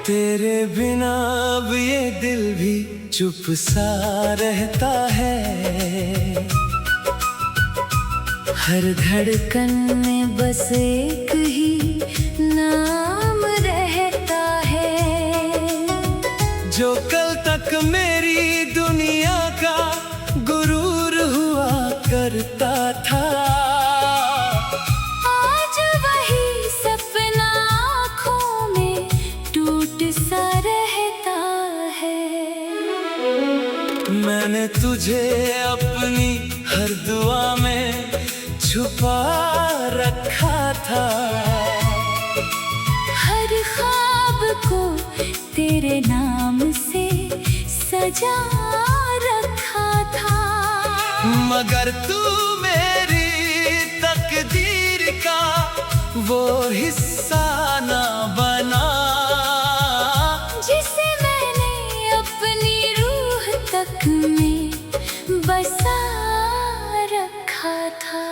तेरे बिना अब ये दिल भी चुप सा रहता है। हर धड़कन में बस एक ही नाम रहता है। जो कल तक मेरी दुनिया का गुरूर हुआ करता था, आज वही सपना आँखों में टूट सा रहता है। मैंने तुझे अपनी हर दुआ में छुपा रखा था। हर ख्वाब को तेरे नाम से सजा रखा था। मगर तू मेरी तकदीर का वो हिस्सा ना बना, जिसे मैंने अपनी रूह तक में बसा रखा था।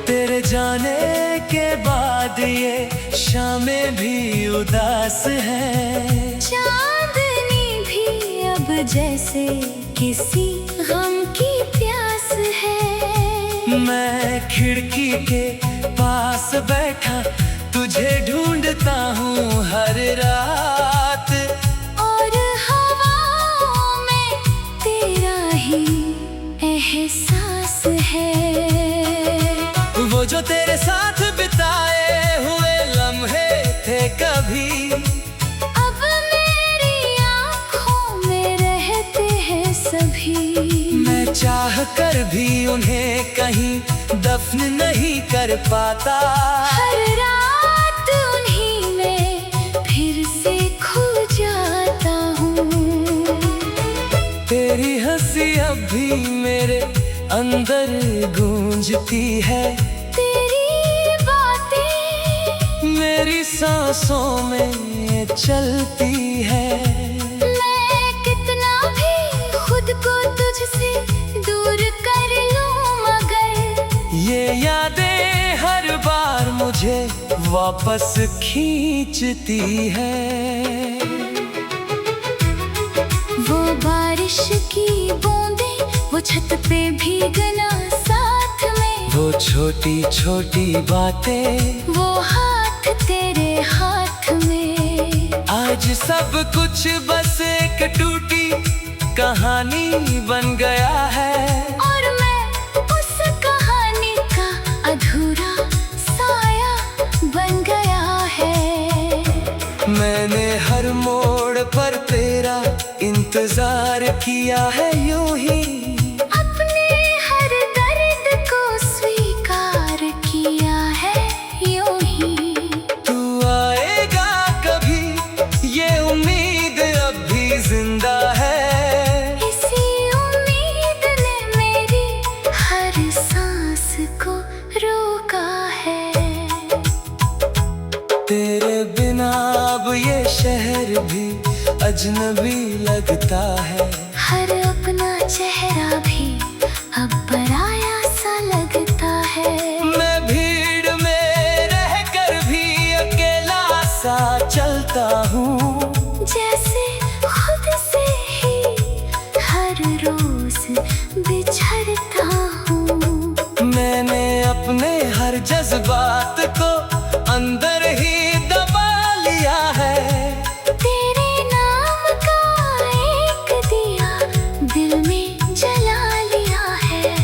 तेरे जाने के बाद ये शामें भी उदास है। चांदनी भी अब जैसे किसी गम की प्यास है। मैं खिड़की के पास बैठा तुझे ढूंढता हूँ हर रात, और हवाओं में तेरा ही एहसास है। वो जो तेरे साथ बिताए हुए लम्हे थे कभी, अब मेरी आँखों में रहते हैं सभी। मैं चाह कर भी उन्हें कहीं दफन नहीं कर पाता। हर रात उन्हीं में फिर से खो जाता हूँ। तेरी हंसी अब भी मेरे अंदर गूंजती है। तेरी बातें मेरी सांसों में चलती है। मैं कितना भी खुद को तुझसे दूर कर लूं, मगर ये यादें हर बार मुझे वापस खींचती है। वो बारिश की बूंदें, वो छत पे भीगना साथ में, वो छोटी छोटी बातें, वो हाथ तेरे हाथ में। आज सब कुछ बस एक टूटी कहानी बन गया है। और मैं उस कहानी का अधूरा साया बन गया है। मैंने हर मोड़ पर तेरा इंतजार किया है यूं ही, अपने हर दर्द को स्वीकार किया है यूं ही। तू आएगा कभी ये उम्मीद अब भी जिंदा है। इसी उम्मीद ने मेरी हर सांस को रोका है। तेरे बिना अब ये शहर भी अजनबी लगता है। हर अपना चेहरा भी अब पराया सा लगता है। मैं भीड़ में रहकर भी अकेला सा चलता हूँ, जैसे खुद से ही हर रोज बिछड़ता हूँ। मैंने अपने हर जज्बात को अंदर ही दबा लिया है। तेरे नाम का एक दिया दिल में जला लिया है।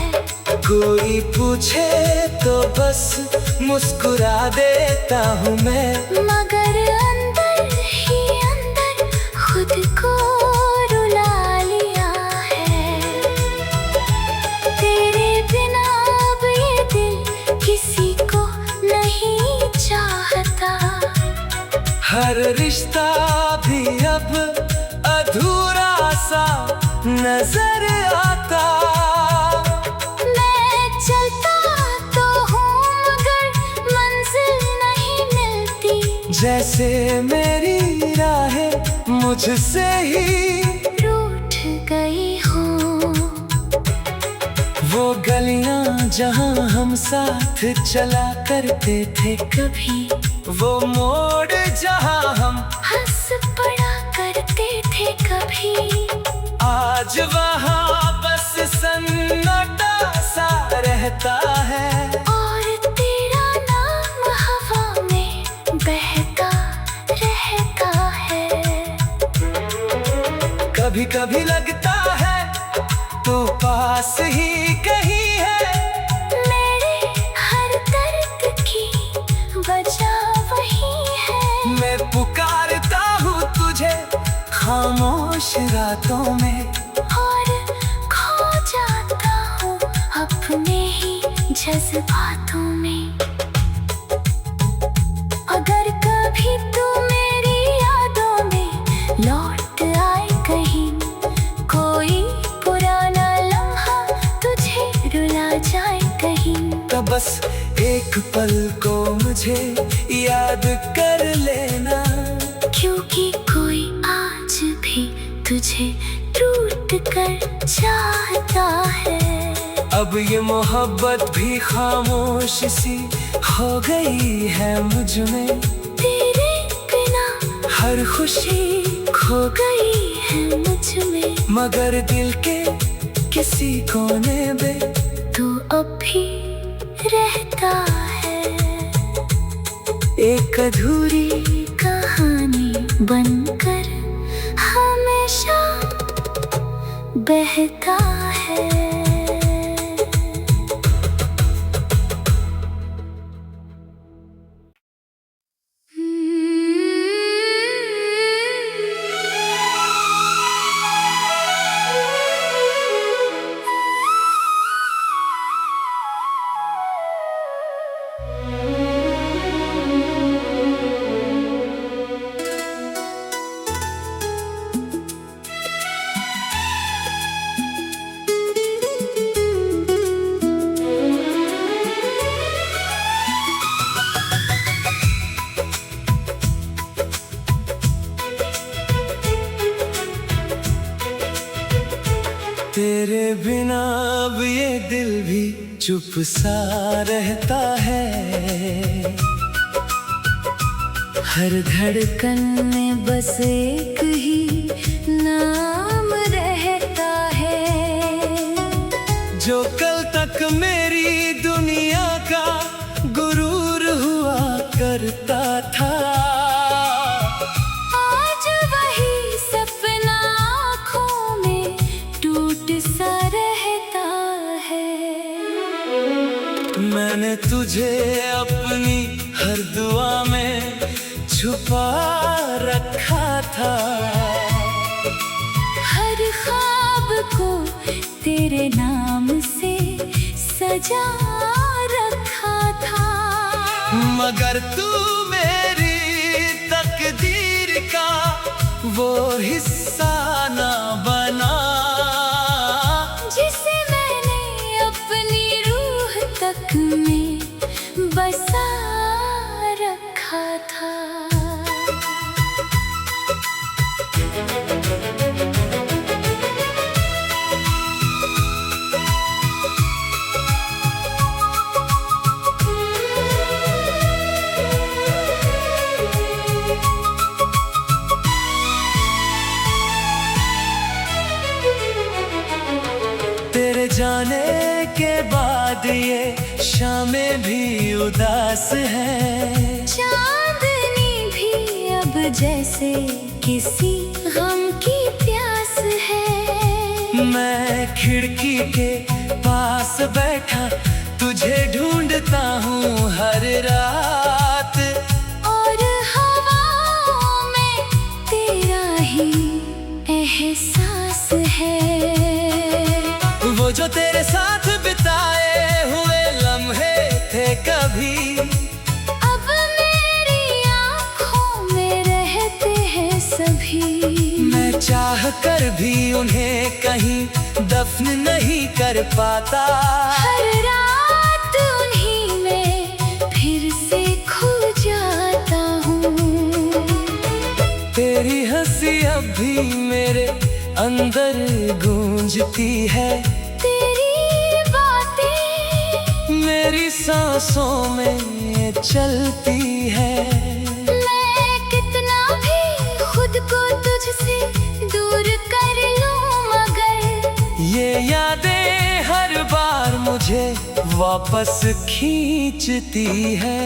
कोई पूछे तो बस मुस्कुरा देता हूँ मैं, मगर अंदर ही अंदर खुद को रुला लिया है। तेरे बिना अब ये दिल किसी को नहीं चाहता। हर रिश्ता भी अब अधूरा सा नजर आता। मैं चलता जैसे मेरी राहें मुझसे ही रूठ गई हो। वो गलियां जहां हम साथ चला करते थे, कभी वो मोड़ जहां हम हंस पड़ा करते थे, कभी आज वहां बस सन्नाटा सा रहता है। और तेरा नाम हवा में बहका रहता है। कभी कभी लगता है तो पास ही कहीं है, मेरे हर दर्द की वजह वही है। मैं पुकारता हूँ तुझे खामोश रातों में, और खो जाता हूँ अपने ही जज्बातों में। अगर कभी तू मेरी यादों में लौट आए कहीं, कोई पुराना लम्हा तुझे रुला जाए कहीं, तो बस एक पल को मुझे याद कर लेना, क्योंकि कोई आज भी तुझे टूट कर चाहता है। अब ये मोहब्बत भी खामोश सी हो गई है मुझ में, तेरे बिना हर खुशी खो गई है मुझ में। मगर दिल के किसी कोने में तू अब भी रहता है, एक अधूरी कहानी बनकर हमेशा बहता है। तेरे बिना अब ये दिल भी चुप सा रहता है, हर धड़कन में बस एक ही नाम रहता है। जो कल तक मेरी दुनिया का गुरूर हुआ करता था, आज वही सपना आँखों में टूट सा रहता है। मैंने तुझे अपनी हर दुआ में छुपा रखा था, हर ख्वाब को तेरे नाम से सजा रखा था। मगर तू मेरी तकदीर का वो हिस्सा ना बना, जिसे मैंने अपनी रूह तक में बसा रखा था। तेरे जाने के बाद ये शामें भी उदास है, चांदनी भी अब जैसे किसी गम की प्यास है। मैं खिड़की के पास बैठा तुझे ढूंढता हूँ हर रात, और हवाओं में तेरा ही एहसास है। वो जो तेरे साथ बिताए हुए लम्हे थे कभी, अब मेरी आँखों में रहते हैं सभी। मैं चाह कर भी उन्हें कहीं दफन नहीं कर पाता, हर रात उन्हीं में फिर से खो जाता हूँ। सी अब भी मेरे अंदर गूंजती है। तेरी बातें मेरी सांसों में चलती है। मैं कितना भी खुद को तुझसे दूर कर लूं, मगर ये यादें हर बार मुझे वापस खींचती है।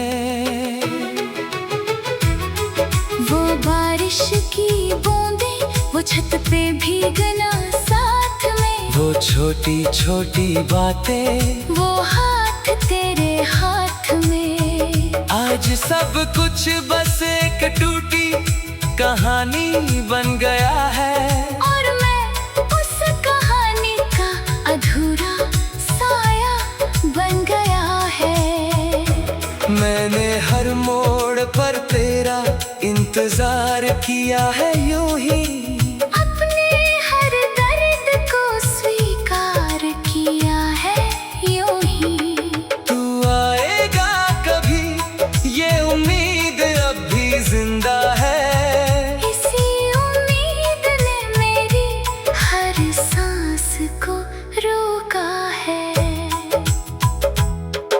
वो बारिश की बूंदें, वो छत पे भीगना साथ में, वो छोटी छोटी बातें, वो हाथ तेरे हाथ में। आज सब कुछ बस एक टूटी कहानी बन गया है। और मैं उस कहानी का अधूरा साया बन गया है। मैंने हर मोड़ पर तेरा इंतजार किया है, यूं ही अपने हर दर्द को स्वीकार किया है, यूं ही। तू आएगा कभी, ये उम्मीद अब भी जिंदा है। इसी उम्मीद ने मेरी हर सांस को रोका है।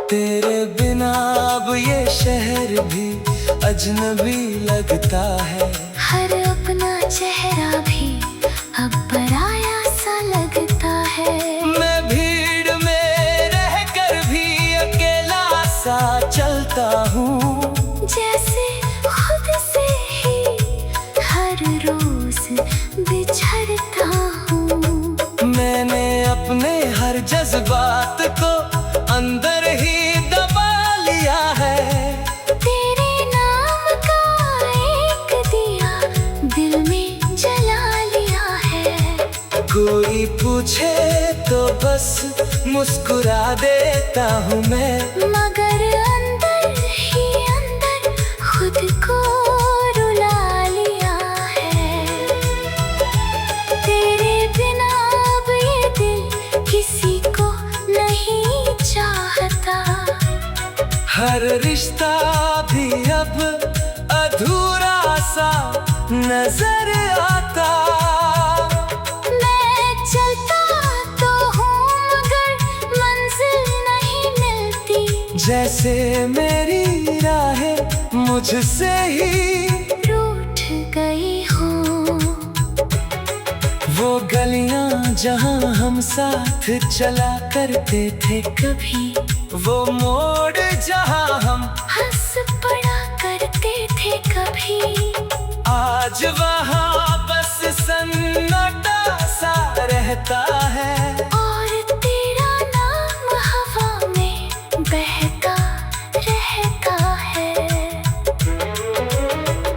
तेरे बिना अब ये शहर भी अजनबी लगता है। हर अपना चेहरा भी अब पराया सा लगता है। मैं भीड़ में रहकर भी अकेला सा चलता हूँ, जैसे खुद से ही हर रोज बिछड़ता हूँ। मैंने अपने हर जज्बात को अंदर ही दबा लिया है। तेरे नाम का एक दिया दिल में जला लिया है। कोई पूछे तो बस मुस्कुरा देता हूँ मैं, मगर अंदर ही अंदर खुद को रुला लिया है। तेरे बिना अब ये दिल किसी को नहीं चाहता। हर रिश्ता भी अब अधूरा सा नजर आता। मैं चलता तो हूँ मगर मंजिल नहीं मिलती, जैसे मेरी राहें मुझसे ही रूठ गई हूँ। वो गलियां जहां हम साथ चला करते थे, कभी वो मोड़ जहां हम हंस पड़ा करते थे, कभी आज वहां बस सन्नाटा सा रहता है। और तेरा नाम हवा में बहता रहता है।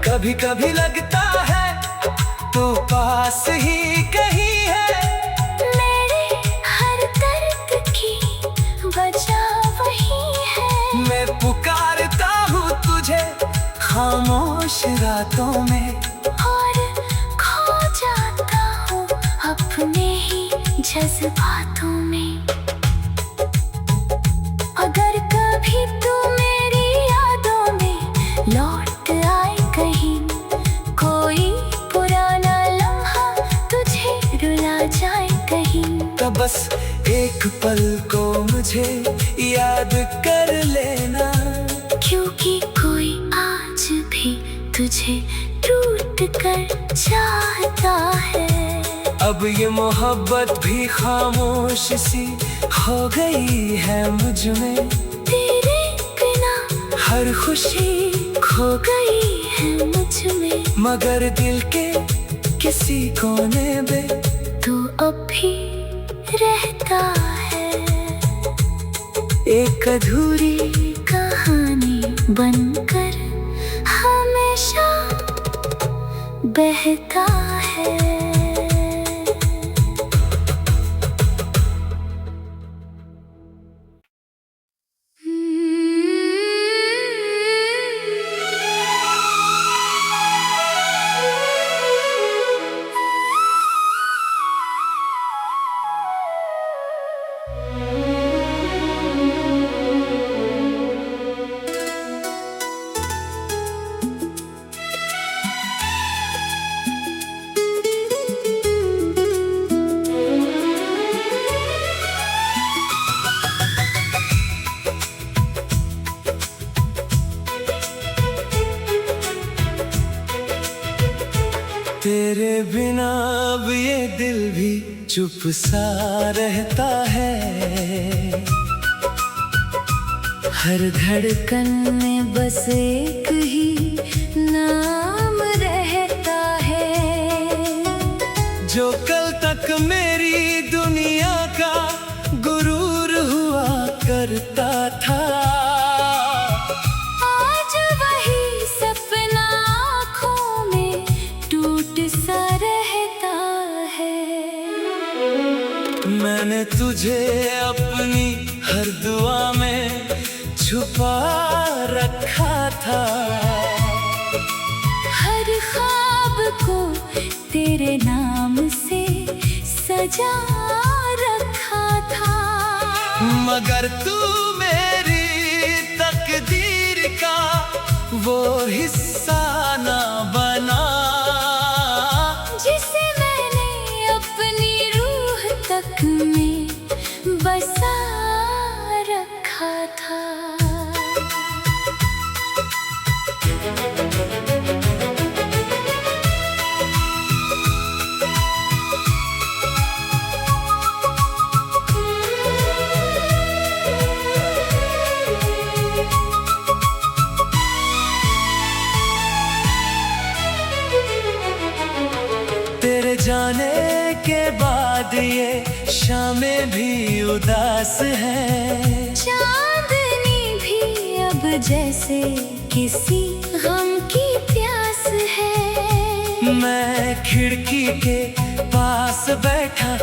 कभी कभी लगता है तू पास ही कहीं है। मेरे हर दर्द की वजह वही है। मैं पुकारता हूँ तुझे खामोश रातों में, और खो जाता हूँ अपने ही जज्बातों में। अगर कभी तू मेरी यादों में लौट आए कहीं, कोई पुराना लम्हा तुझे रुला जाए कहीं, तो बस एक पल को मुझे याद कर लेना। क्योंकि कोई आज भी तुझे टूट कर चाहता है। अब ये मोहब्बत भी खामोश सी हो गई है मुझ में। तेरे बिना हर खुशी खो गई है मुझ में, मगर दिल के किसी कोने में तू अब भी रहता है। एक अधूरी कहानी बनकर हमेशा बहता है। बिना अब ये दिल भी चुप सा रहता है। हर धड़कन में बस एक ही नाम रहता है। जो कल तक मेरी दुनिया का गुरूर हुआ करता था, आज वही सपना आँखों में टूट सा रहता है। मैंने तुझे अपनी हर दुआ में छुपा रखा था। हर ख्वाब को तेरे नाम से सजा रखा था। मगर तू मेरी तकदीर का वो हिस्सा ना बना, जिसे मैंने अपनी रूह तक में बसा रखा था। तेरे जाने के बाद ये शामें भी उदास है। चांदनी भी अब जैसे किसी गम की प्यास है। मैं खिड़की के पास बैठा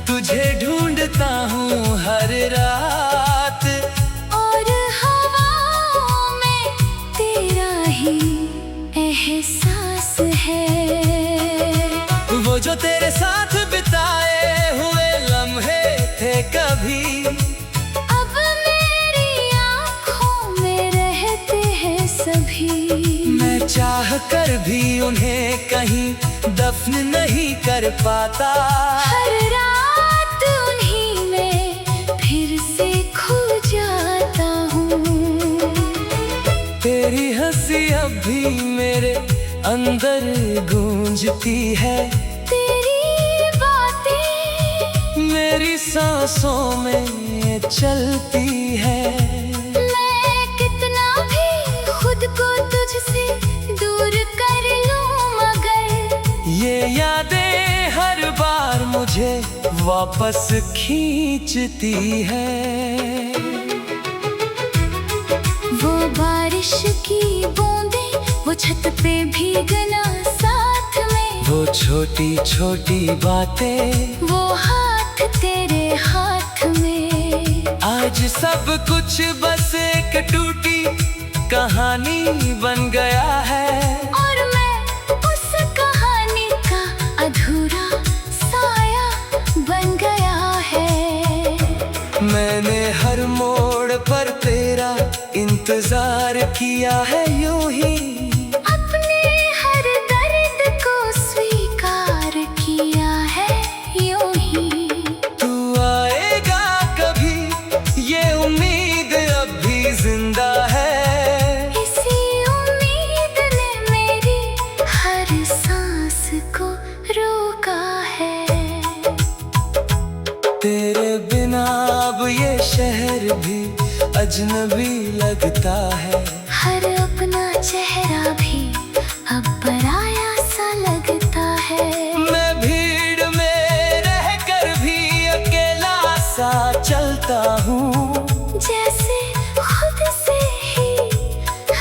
तुझे ढूंढता हूँ हर रात, और हवाओं में तेरा ही एहसास है। वो जो तेरे साथ बिताए हुए लम्हे थे कभी, अब मेरी आँखों में रहते हैं सभी। मैं चाह कर भी उन्हें कहीं दफन नहीं कर पाता। हर रात उन्हीं में फिर से खो जाता हूँ। तेरी हंसी अब भी मेरे अंदर गूंजती है। तेरी बातें मेरी सांसों में चलती है। मैं कितना भी खुद को तुझसे दूर कर लूं, मगर ये यादें हर बार मुझे वापस खींचती है। वो बारिश की बूंदें वो छत पे भीगना साथ में, वो छोटी छोटी बातें, वो हाथ तेरे हाथ में। आज सब कुछ बस एक टूटी कहानी बन गया है। और मैं उस कहानी का अधूरा साया बन गया है। मैंने हर मोड़ पर तेरा इंतजार किया है यूं ही, अपने हर दर्द को स्वीकार किया है यूं ही। तू आएगा कभी ये उम्मीद अब भी जिंदा है। इसी उम्मीद ने मेरी हर सांस को रोका है। तेरे बिना अब ये शहर भी अजनबी लगता है। हर अपना चेहरा भी अब पराया सा लगता है। मैं भीड़ में रहकर भी अकेला सा चलता हूँ, जैसे खुद से ही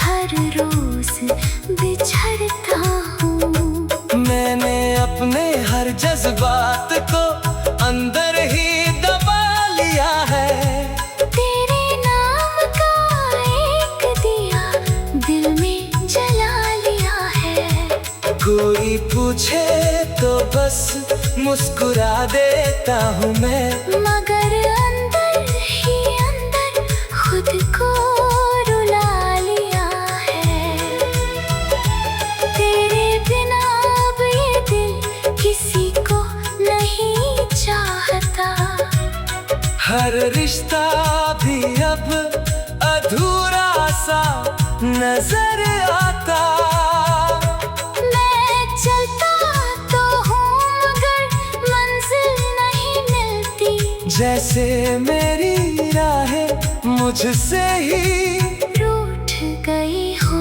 हर रोज बिछड़ता हूँ। मैंने अपने हर जज्बात को अंदर ही दबा लिया है। तेरे नाम का एक दिया दिल में जला लिया है। कोई पूछे तो बस मुस्कुरा देता हूँ मैं, मगर अंदर ही अंदर खुद को रुला लिया है। तेरे बिना अब ये दिल किसी को नहीं चाहता। हर रिश्ता भी अब अधूरा सा नजर आता। मैं चलता तो हूँ जैसे मेरी राहें मुझसे ही रूठ गई हो।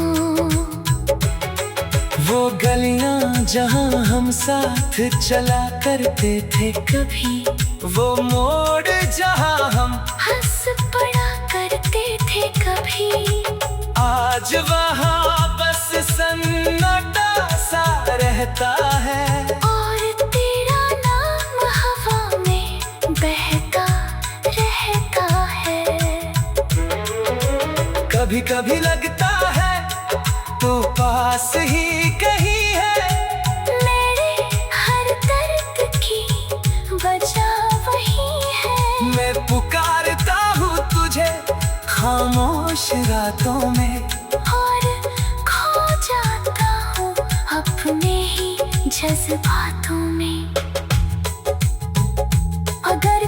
वो गलियां जहां हम साथ चला करते थे, कभी वो मोड़ जहां हम हंस पड़ा करते थे, कभी आज वहां बस सन्नाटा सा रहता है। और तेरा नाम हवा में बहता रहता है। कभी कभी लगता है तो पास ही कहीं है, मेरे हर दर्द की वजह वही है। मैं पुकारता हूँ तुझे खामोश रातों में, और खो जाता हूँ अपने ही जज्बातों में। अगर